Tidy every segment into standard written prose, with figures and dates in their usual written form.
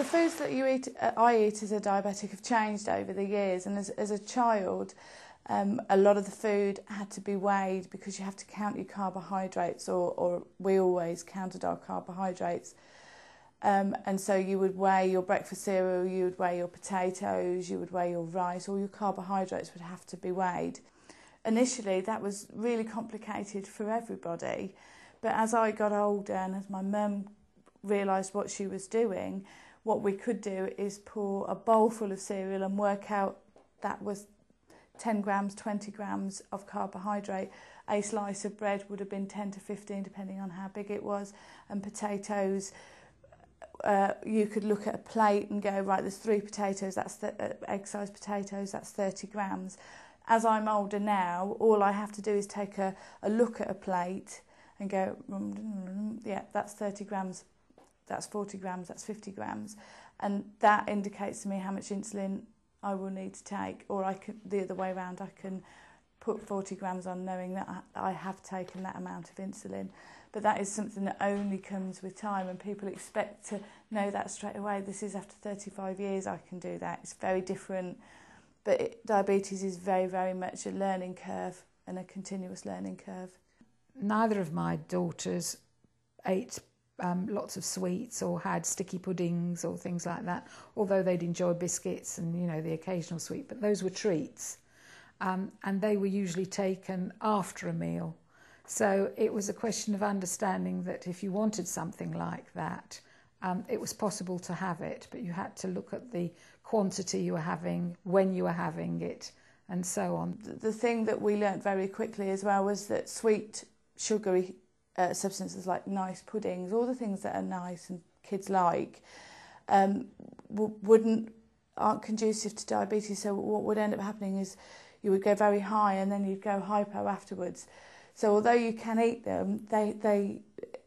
foods that I eat as a diabetic have changed over the years, and as a child, a lot of the food had to be weighed because you have to count your carbohydrates, or we always counted our carbohydrates. And so you would weigh your breakfast cereal, you would weigh your potatoes, you would weigh your rice, all your carbohydrates would have to be weighed. Initially, that was really complicated for everybody, but as I got older and as my mum realised what she was doing, what we could do is pour a bowl full of cereal and work out that was 10 grams, 20 grams of carbohydrate. A slice of bread would have been 10 to 15, depending on how big it was, and potatoes, you could look at a plate and go, right, there's 3 potatoes, that's egg-sized potatoes, that's 30 grams. As I'm older now, all I have to do is take a look at a plate and go, yeah, that's 30 grams, that's 40 grams, that's 50 grams. And that indicates to me how much insulin I will need to take, or I can, the other way around, I can put 40 grams on knowing that I have taken that amount of insulin. But that is something that only comes with time, and people expect to know that straight away. This is after 35 years I can do that. It's very different. But diabetes is very, very much a learning curve, and a continuous learning curve. Neither of my daughters ate lots of sweets or had sticky puddings or things like that, although they'd enjoy biscuits and, you know, the occasional sweet, but those were treats. And they were usually taken after a meal. So it was a question of understanding that if you wanted something like that, it was possible to have it, but you had to look at the quantity you were having, when you were having it, and so on. The thing that we learnt very quickly as well was that sweet, sugary substances like nice puddings, all the things that are nice and kids like, aren't conducive to diabetes. So what would end up happening is you would go very high and then you'd go hypo afterwards. So although you can eat them,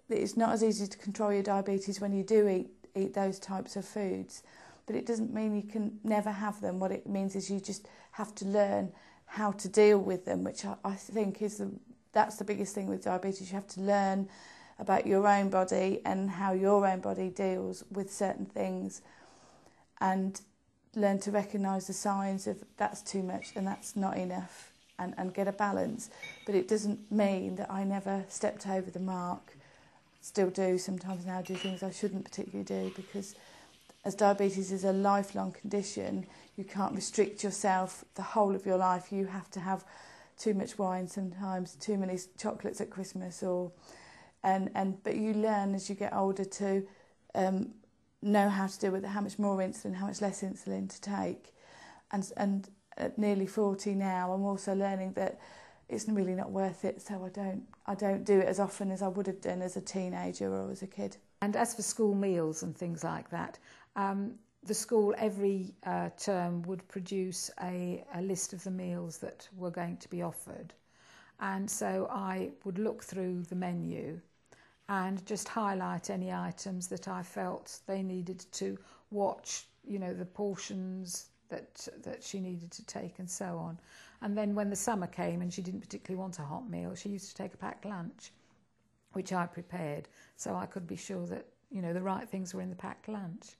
it's not as easy to control your diabetes when you do eat those types of foods. But it doesn't mean you can never have them. What it means is you just have to learn how to deal with them, which I think that's the biggest thing with diabetes. You have to learn about your own body and how your own body deals with certain things, and learn to recognise the signs of that's too much and that's not enough, and get a balance. But it doesn't mean that I never stepped over the mark. Still do sometimes now, do things I shouldn't particularly do, because as diabetes is a lifelong condition, you can't restrict yourself the whole of your life. You have to have too much wine sometimes, too many chocolates at Christmas, but you learn as you get older to know how to deal with it, how much more insulin, how much less insulin to take. And at nearly 40 now, I'm also learning that it's really not worth it, so I don't do it as often as I would have done as a teenager or as a kid. And as for school meals and things like that, the school every term would produce a list of the meals that were going to be offered. And so I would look through the menu and just highlight any items that I felt they needed to watch, you know, the portions that she needed to take and so on. And then when the summer came and she didn't particularly want a hot meal, she used to take a packed lunch, which I prepared, so I could be sure that, you know, the right things were in the packed lunch.